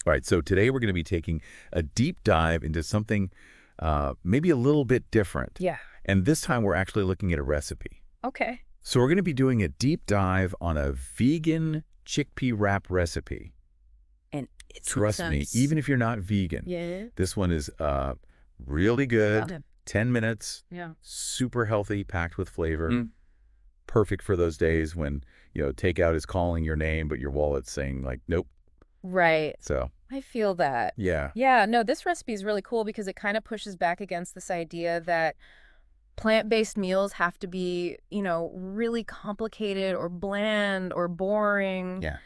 All right, so today we're going to be taking a deep dive into something maybe a little bit different. Yeah. And this time we're actually looking at a recipe. Okay. So we're going to be doing a deep dive on a vegan chickpea wrap recipe. And it Trust me, even if you're not vegan, this one is really good. 10 minutes, super healthy, packed with flavor. Perfect for those days when, takeout is calling your name, but your wallet's saying like, nope. Right. So I feel that. yeah. Yeah, no, this recipe is really cool because it kind of pushes back against this idea that plant-based meals have to be, really complicated or bland or boring. Yeah.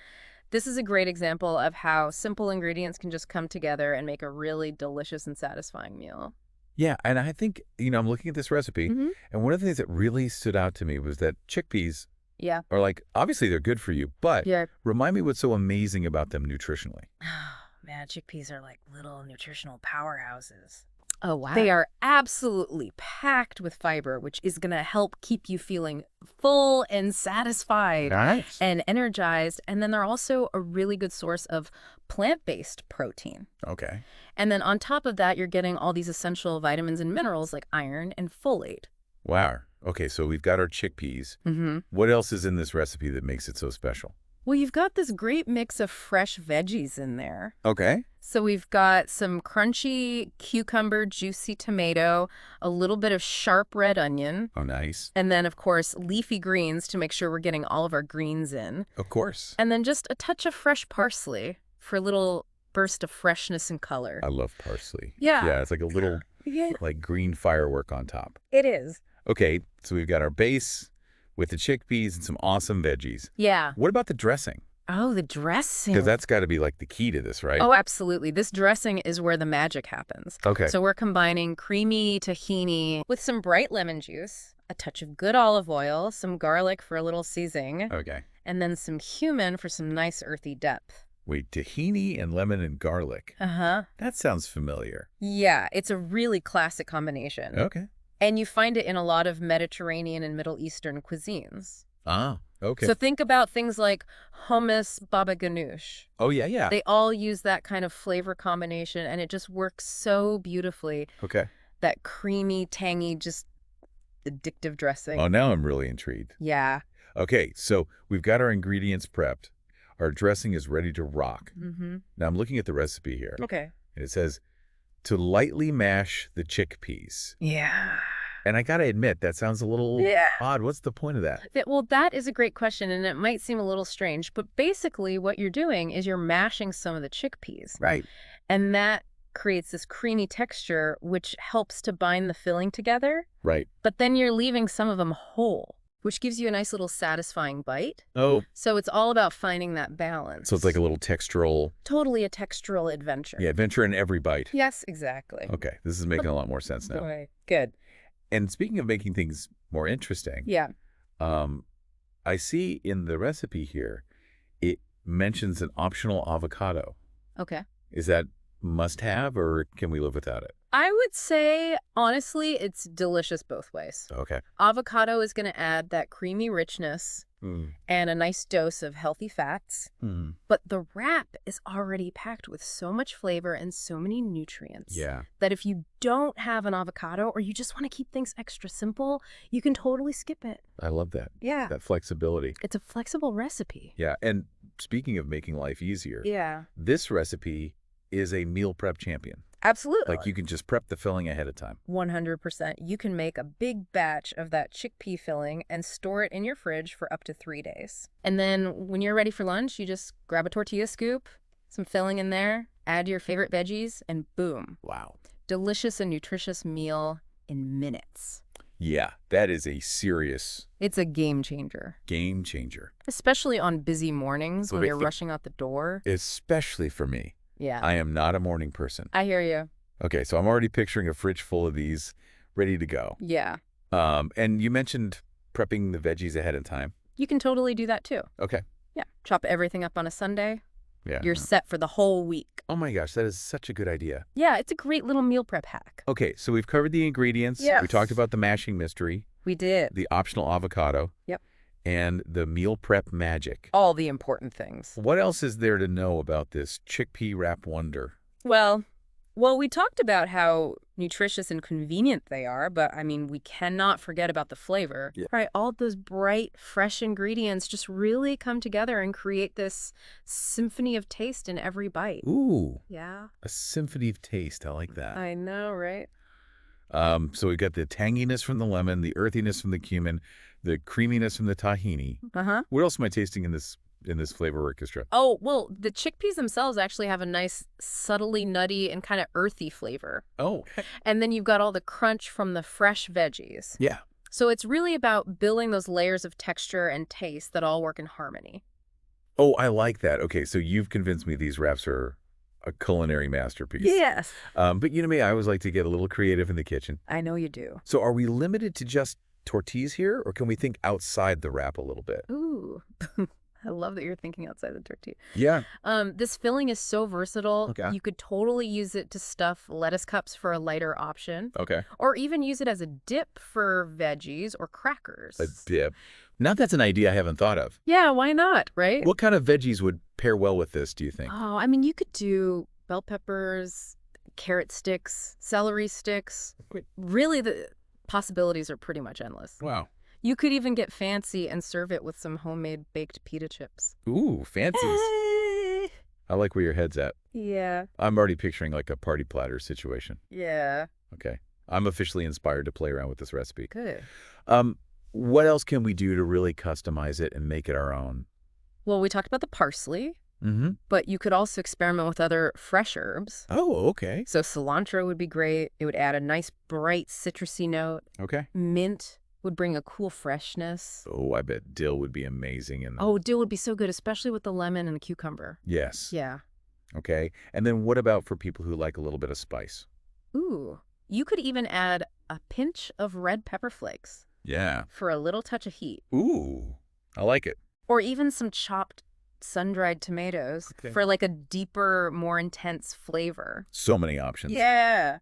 This is a great example of how simple ingredients can just come together and make a really delicious and satisfying meal. Yeah, and I think, I'm looking at this recipe, and one of the things that really stood out to me was that chickpeas are like, obviously they're good for you, but remind me what's so amazing about them nutritionally. Man, chickpeas are like little nutritional powerhouses. Oh, wow. They are absolutely packed with fiber, which is going to help keep you feeling full and satisfied and energized. And then they're also a really good source of plant-based protein. Okay. And then on top of that, you're getting all these essential vitamins and minerals like iron and folate. Wow. Okay, so we've got our chickpeas. What else is in this recipe that makes it so special? Well, you've got this great mix of fresh veggies in there. Okay. So we've got some crunchy cucumber, juicy tomato, a little bit of sharp red onion. Oh, nice. And then, of course, leafy greens to make sure we're getting all of our greens in. Of course. And then just a touch of fresh parsley for a little burst of freshness and color. I love parsley. Yeah. Yeah, it's like a little like green firework on top. It is. Okay, so we've got our base with the chickpeas and some awesome veggies. Yeah. What about the dressing? Oh, the dressing. Because that's got to be like the key to this, right? Oh, absolutely. This dressing is where the magic happens. Okay. So we're combining creamy tahini with some bright lemon juice, a touch of good olive oil, some garlic for a little seasoning. Okay. And then some cumin for some nice earthy depth. Wait, tahini and lemon and garlic. Uh-huh. That sounds familiar. Yeah, it's a really classic combination. Okay. And you find it in a lot of Mediterranean and Middle Eastern cuisines. Ah, okay. So think about things like hummus, baba ganoush. Oh, yeah, yeah. They all use that kind of flavor combination, and it just works so beautifully. Okay. That creamy, tangy, just addictive dressing. Oh, now I'm really intrigued. Yeah. Okay, so we've got our ingredients prepped. Our dressing is ready to rock. Now I'm looking at the recipe here. Okay. And it says to lightly mash the chickpeas. Yeah. And I got to admit, that sounds a little odd. What's the point of that? Well, that is a great question, and it might seem a little strange, but basically what you're doing is you're mashing some of the chickpeas. Right. And that creates this creamy texture, which helps to bind the filling together. Right. But then you're leaving some of them whole, which gives you a nice little satisfying bite. Oh. So it's all about finding that balance. So it's like a little textural. Totally a textural adventure. Yeah, adventure in every bite. Yes, exactly. Okay, this is making a lot more sense now. Boy, good. And speaking of making things more interesting, I see in the recipe here, it mentions an optional avocado. Okay. Is that must-have, or can we live without it? I would say, honestly, it's delicious both ways. Okay. Avocado is going to add that creamy richness and a nice dose of healthy fats. But the wrap is already packed with so much flavor and so many nutrients that if you don't have an avocado or you just want to keep things extra simple, you can totally skip it. I love that. Yeah. That flexibility. It's a flexible recipe. Yeah, and speaking of making life easier, this recipe is a meal prep champion. Absolutely. Like you can just prep the filling ahead of time. 100%. You can make a big batch of that chickpea filling and store it in your fridge for up to 3 days. And then when you're ready for lunch, you just grab a tortilla scoop, some filling in there, add your favorite veggies, and boom. Wow. Delicious and nutritious meal in minutes. Yeah, that is a serious... It's a game changer. Game changer. Especially on busy mornings when you're rushing out the door. Especially for me. Yeah. I am not a morning person. I hear you. Okay, so I'm already picturing a fridge full of these ready to go. Yeah. And you mentioned prepping the veggies ahead of time. You can totally do that too. Okay. Yeah. Chop everything up on a Sunday. Yeah. You're set for the whole week. Oh my gosh, that is such a good idea. Yeah, it's a great little meal prep hack. Okay, so we've covered the ingredients. Yes. We talked about the mashing mystery. We did. The optional avocado. Yep. and the meal prep magic. All the important things. What else is there to know about this chickpea wrap wonder? Well, we talked about how nutritious and convenient they are, but I mean, we cannot forget about the flavor. Yeah. Right? All those bright, fresh ingredients just really come together and create this symphony of taste in every bite. Ooh. Yeah. A symphony of taste. I like that. I know, right? So we've got the tanginess from the lemon, the earthiness from the cumin, the creaminess from the tahini. Uh-huh. What else am I tasting in this flavor orchestra? Oh, well, the chickpeas themselves actually have a nice, subtly nutty and kind of earthy flavor. Oh. And then you've got all the crunch from the fresh veggies. Yeah. So it's really about building those layers of texture and taste that all work in harmony. Oh, I like that. Okay, so you've convinced me these wraps are a culinary masterpiece. Yes. But you know me, I always like to get a little creative in the kitchen. I know you do. So are we limited to just tortillas here, or can we think outside the wrap a little bit? Ooh. I love that you're thinking outside the tortilla. Yeah. This filling is so versatile. Okay. You could totally use it to stuff lettuce cups for a lighter option. Okay. Or even use it as a dip for veggies or crackers. A dip. Now that's an idea I haven't thought of. Yeah, why not, right? What kind of veggies would pair well with this, do you think? Oh, I mean, you could do bell peppers, carrot sticks, celery sticks. Really, the possibilities are pretty much endless. Wow. You could even get fancy and serve it with some homemade baked pita chips. Ooh, fancies. I like where your head's at. Yeah. I'm already picturing like a party platter situation. Yeah. Okay. I'm officially inspired to play around with this recipe. Good. What else can we do to really customize it and make it our own? Well, we talked about the parsley, Mm-hmm. but you could also experiment with other fresh herbs. Oh, okay. So cilantro would be great. It would add a nice, bright, citrusy note. Okay. Mint would bring a cool freshness. Oh, I bet dill would be amazing. Oh, dill would be so good, especially with the lemon and the cucumber. Yes. Yeah. Okay. And then what about for people who like a little bit of spice? Ooh. You could even add a pinch of red pepper flakes. Yeah. For a little touch of heat. Ooh, I like it. Or even some chopped sun-dried tomatoes for like a deeper, more intense flavor. So many options. Yeah.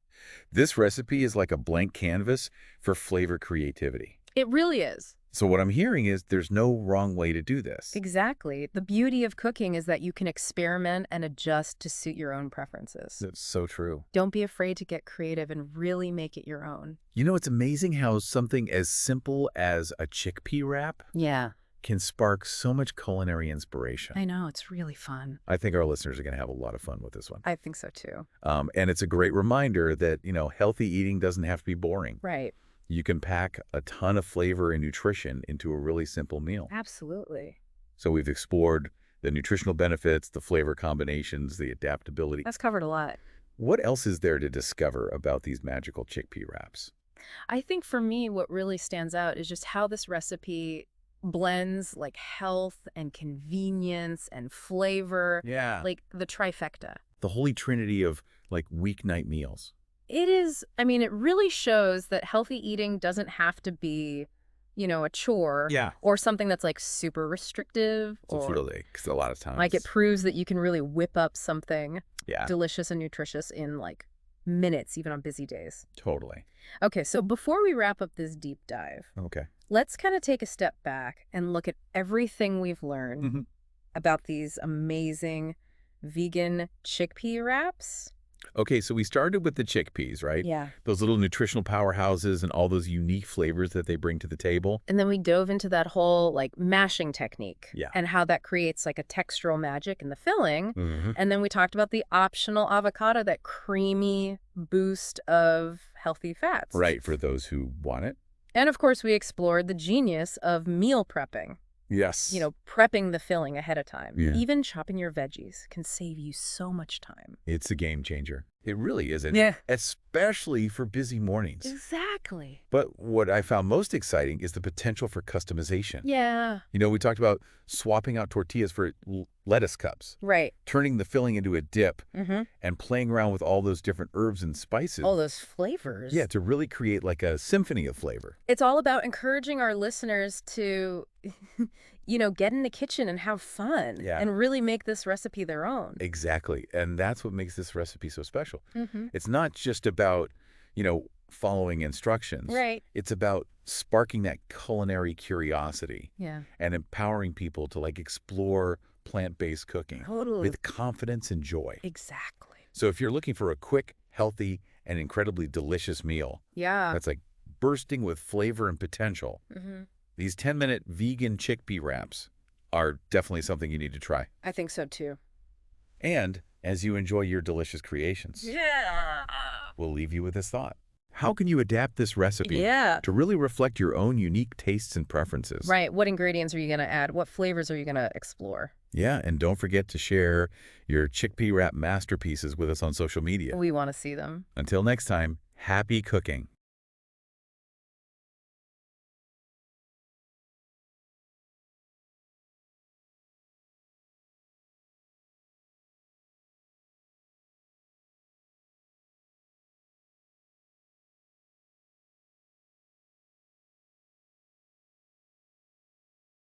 This recipe is like a blank canvas for flavor creativity. It really is. So what I'm hearing is there's no wrong way to do this. Exactly. The beauty of cooking is that you can experiment and adjust to suit your own preferences. That's so true. Don't be afraid to get creative and really make it your own. You know, it's amazing how something as simple as a chickpea wrap can spark so much culinary inspiration. I know. It's really fun. I think our listeners are going to have a lot of fun with this one. I think so, too. And it's a great reminder that, you know, healthy eating doesn't have to be boring. Right. You can pack a ton of flavor and nutrition into a really simple meal. Absolutely. So we've explored the nutritional benefits, the flavor combinations, the adaptability. That's covered a lot. What else is there to discover about these magical chickpea wraps? I think for me, what really stands out is just how this recipe blends like health and convenience and flavor. Yeah. Like the trifecta. The holy trinity of like weeknight meals. It is, I mean, it really shows that healthy eating doesn't have to be, you know, a chore. Yeah. Or something that's like super restrictive. Totally, because a lot of times. Like it proves that you can really whip up something yeah. delicious and nutritious in like minutes, even on busy days. Totally. Okay, so before we wrap up this deep dive, let's kind of take a step back and look at everything we've learned about these amazing vegan chickpea wraps. Okay, so we started with the chickpeas, right? Yeah. Those little nutritional powerhouses and all those unique flavors that they bring to the table. And then we dove into that whole like mashing technique and how that creates like a textural magic in the filling. And then we talked about the optional avocado, that creamy boost of healthy fats. Right, for those who want it. And of course, we explored the genius of meal prepping. Yes. You know, prepping the filling ahead of time. Yeah. Even chopping your veggies can save you so much time. It's a game changer. It really is. Yeah. Especially for busy mornings. Exactly. But what I found most exciting is the potential for customization. Yeah. You know, we talked about swapping out tortillas for lettuce cups. Right. Turning the filling into a dip. And playing around with all those different herbs and spices. All those flavors. Yeah, to really create like a symphony of flavor. It's all about encouraging our listeners to, you know, get in the kitchen and have fun. Yeah. And really make this recipe their own. Exactly. And that's what makes this recipe so special. It's not just about, you know, following instructions. Right. It's about sparking that culinary curiosity. Yeah. And empowering people to explore plant-based cooking with confidence and joy. Exactly. So if you're looking for a quick, healthy, and incredibly delicious meal, that's bursting with flavor and potential, these 10-minute vegan chickpea wraps are definitely something you need to try. I think so too. And as you enjoy your delicious creations, we'll leave you with this thought. How can you adapt this recipe to really reflect your own unique tastes and preferences? Right. What ingredients are you going to add? What flavors are you going to explore? Yeah, and don't forget to share your chickpea wrap masterpieces with us on social media. We want to see them. Until next time, happy cooking.